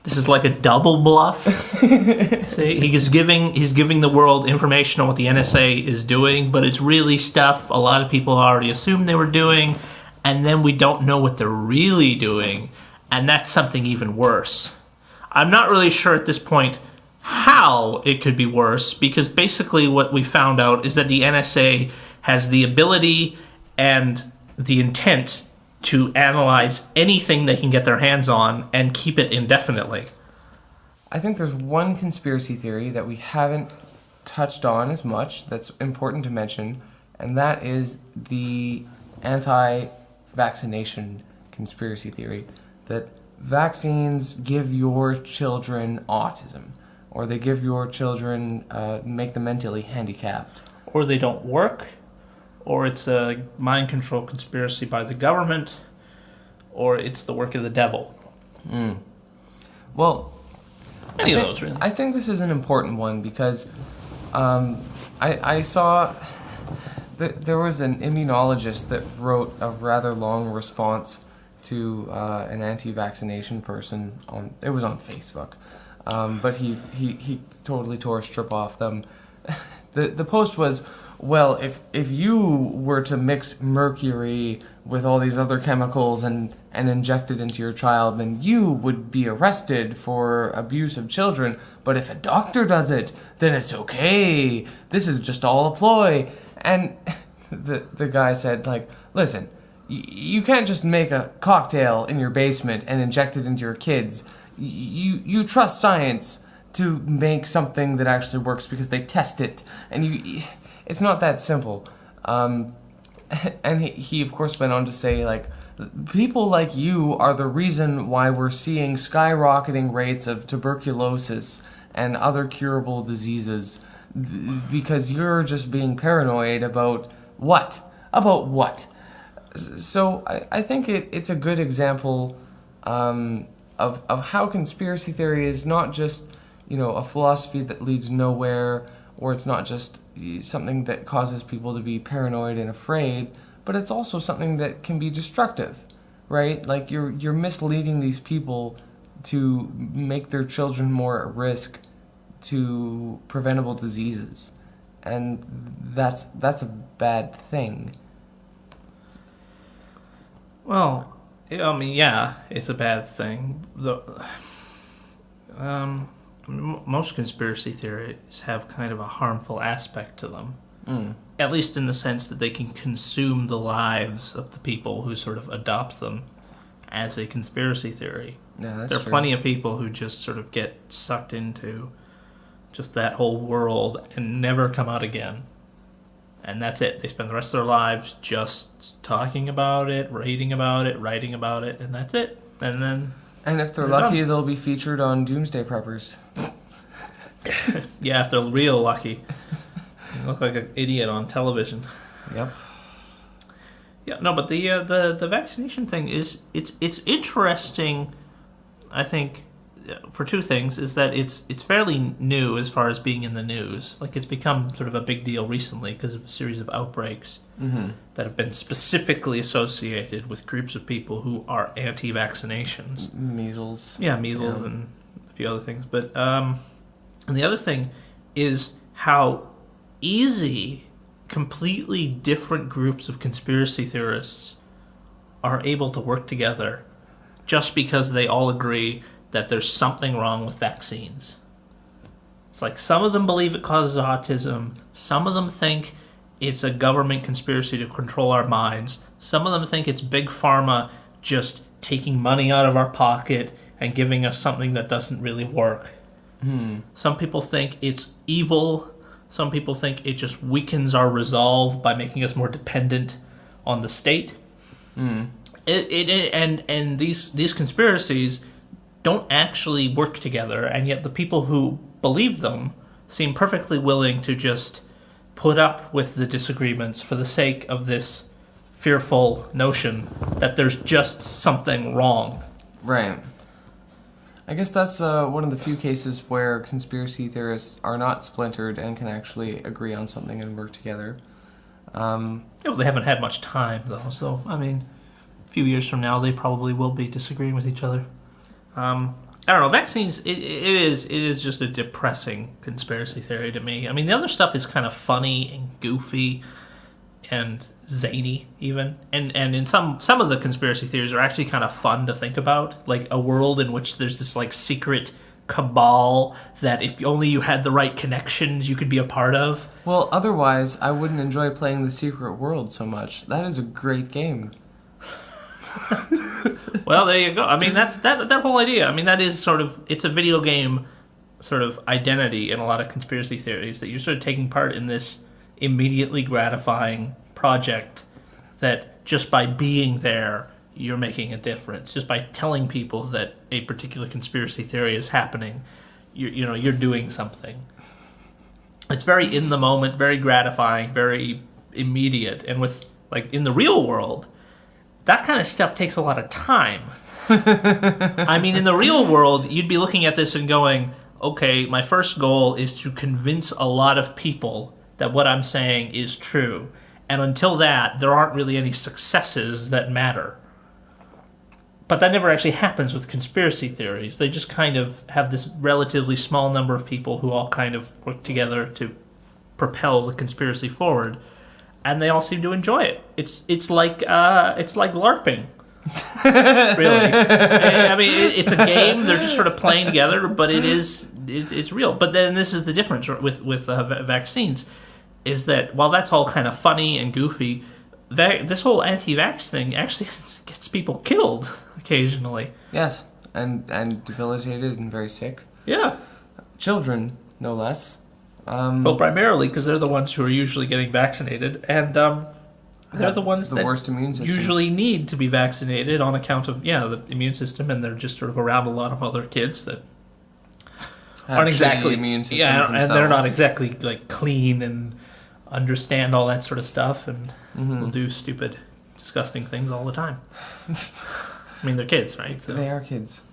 This is like a double bluff. See, he's giving the world information on what the NSA is doing, but it's really stuff a lot of people already assumed they were doing, and then we don't know what they're really doing, and that's something even worse. I'm not really sure at this point how it could be worse, because basically what we found out is that the NSA has the ability and the intent to analyze anything they can get their hands on and keep it indefinitely. I think there's one conspiracy theory that we haven't touched on as much that's important to mention, and that is the anti-vaccination conspiracy theory, that vaccines give your children autism, or they give your children, make them mentally handicapped. Or they don't work, or it's a mind control conspiracy by the government, or it's the work of the devil. Well, Any of those, really. I think this is an important one because I saw that there was an immunologist that wrote a rather long response to an anti-vaccination person on Facebook, but he totally tore a strip off them. The post was, well, if you were to mix mercury with all these other chemicals and inject it into your child, then you would be arrested for abuse of children. But if a doctor does it, then it's okay. This is just all a ploy. And the guy said, like, listen, you can't just make a cocktail in your basement and inject it into your kids. You trust science to make something that actually works because they test it, and it's not that simple. And he of course went on to say, like, people like you are the reason why we're seeing skyrocketing rates of tuberculosis and other curable diseases, because you're just being paranoid about what? About what? So I think it's a good example of how conspiracy theory is not just, a philosophy that leads nowhere, or it's not just something that causes people to be paranoid and afraid, but it's also something that can be destructive, right? Like you're misleading these people to make their children more at risk to preventable diseases, and that's a bad thing. Well, I mean, yeah, it's a bad thing. Most conspiracy theories have kind of a harmful aspect to them. At least in the sense that they can consume the lives of the people who sort of adopt them. as a conspiracy theory. Yeah, that's There are true. plenty of people who just sort of get sucked into just that whole world and never come out again. And that's it. They spend the rest of their lives just talking about it, reading about it, writing about it, and that's it. And then, And if they're They're lucky, done. they'll be featured on Doomsday Preppers. yeah, if they're real lucky, you look like an idiot on television. Yep. Yeah, no, but the vaccination thing it's interesting. I think for two things is that it's fairly new as far as being in the news. Like it's become sort of a big deal recently because of a series of outbreaks Mm-hmm. that have been specifically associated with groups of people who are anti-vaccinations. Measles. Yeah, measles Yeah. and a few other things. But and the other thing is how easy completely different groups of conspiracy theorists are able to work together just because they all agree that there's something wrong with vaccines. It's like some of them believe it causes autism, some of them think it's a government conspiracy to control our minds, some of them think it's big pharma just taking money out of our pocket and giving us something that doesn't really work. Some people think it's evil. Some people think it just weakens our resolve by making us more dependent on the state. And these conspiracies don't actually work together, and yet the people who believe them seem perfectly willing to just put up with the disagreements for the sake of this fearful notion that there's just something wrong. Right. I guess that's one of the few cases where conspiracy theorists are not splintered and can actually agree on something and work together. Yeah, well, they haven't had much time, though, so, I mean, a few years from now, they probably will be disagreeing with each other. I don't know, vaccines, it is just a depressing conspiracy theory to me. I mean, the other stuff is kind of funny and goofy and zany, even. And in some of the conspiracy theories are actually kind of fun to think about, like a world in which there's this, like, secret cabal that if only you had the right connections, you could be a part of. Well, otherwise, I wouldn't enjoy playing The Secret World so much. That is a great game. Well, there you go. I mean, that's that whole idea. I mean, that is sort of, it's a video game sort of identity in a lot of conspiracy theories, that you're sort of taking part in this immediately gratifying project that just by being there, you're making a difference. Just by telling people that a particular conspiracy theory is happening, you're doing something. It's very in the moment, very gratifying, very immediate. And with, like, in the real world, that kind of stuff takes a lot of time. I mean, in the real world, you'd be looking at this and going, okay, my first goal is to convince a lot of people that what I'm saying is true. And until that, there aren't really any successes that matter. But that never actually happens with conspiracy theories. They just kind of have this relatively small number of people who all kind of work together to propel the conspiracy forward, and they all seem to enjoy it. It's like LARPing. Really. I mean, it's a game. They're just sort of playing together, but it's real. But then this is the difference with vaccines, is that while that's all kind of funny and goofy, this whole anti-vax thing actually gets people killed occasionally. Yes, and debilitated and very sick. Yeah. Children, no less. Well, primarily because they're the ones who are usually getting vaccinated, and they're the ones that worst immune systems. usually need to be vaccinated on account of the immune system, and they're just sort of around a lot of other kids that have aren't shitty exactly immune systems and they're not themselves. exactly like clean and understand all that sort of stuff, and will do stupid, disgusting things all the time. I mean, they're kids, right? So. They are kids.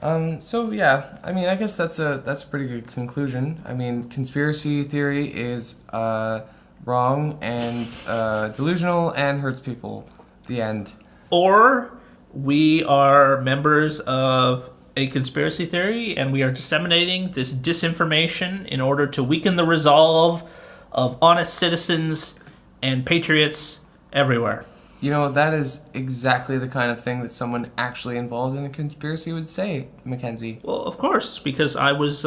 So yeah, I mean, I guess that's a pretty good conclusion. I mean, conspiracy theory is wrong and delusional and hurts people. The end. Or we are members of a conspiracy theory and we are disseminating this disinformation in order to weaken the resolve of honest citizens and patriots everywhere. You know, that is exactly the kind of thing that someone actually involved in a conspiracy would say, Mackenzie. Well, of course, because I was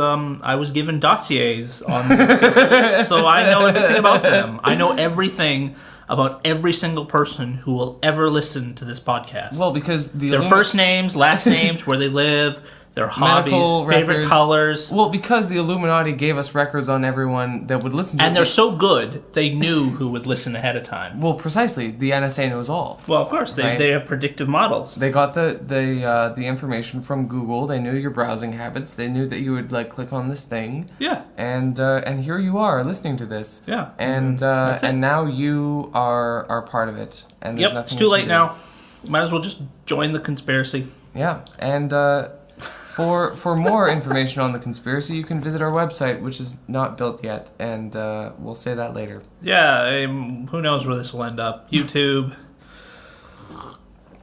given dossiers on these people, so I know everything about them. I know everything about every single person who will ever listen to this podcast. Well, because their first names, last names, where they live, their hobbies, medical favorite records. colors. Well, because the Illuminati gave us records on everyone that would listen to it. And they're so good, they knew who would listen ahead of time. Well, precisely. The NSA knows all. Well, of course, they have predictive models. They got the information from Google. They knew your browsing habits. They knew that you would like click on this thing. Yeah. And here you are listening to this. Yeah. And now you are part of it. And there's Yep. nothing It's too you late can now. Might as well just join the conspiracy. Yeah. And for more information on the conspiracy, you can visit our website, which is not built yet, and we'll say that later. Yeah. Who knows where this will end up? YouTube,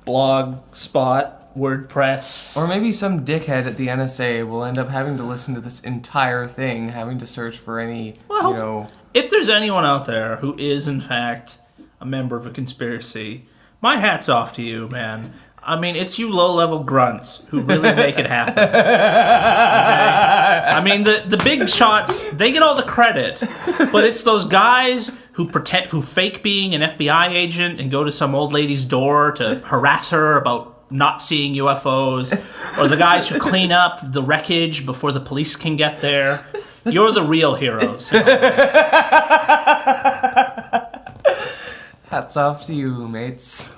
blog, Spot, WordPress. Or maybe some dickhead at the NSA will end up having to listen to this entire thing, having to search for any, If there's anyone out there who is, in fact, a member of a conspiracy, my hat's off to you, man. I mean, it's you low-level grunts who really make it happen. Okay? I mean, the big shots, they get all the credit, but it's those guys who fake being an FBI agent and go to some old lady's door to harass her about not seeing UFOs, or the guys who clean up the wreckage before the police can get there. You're the real heroes. Hats off to you, mates.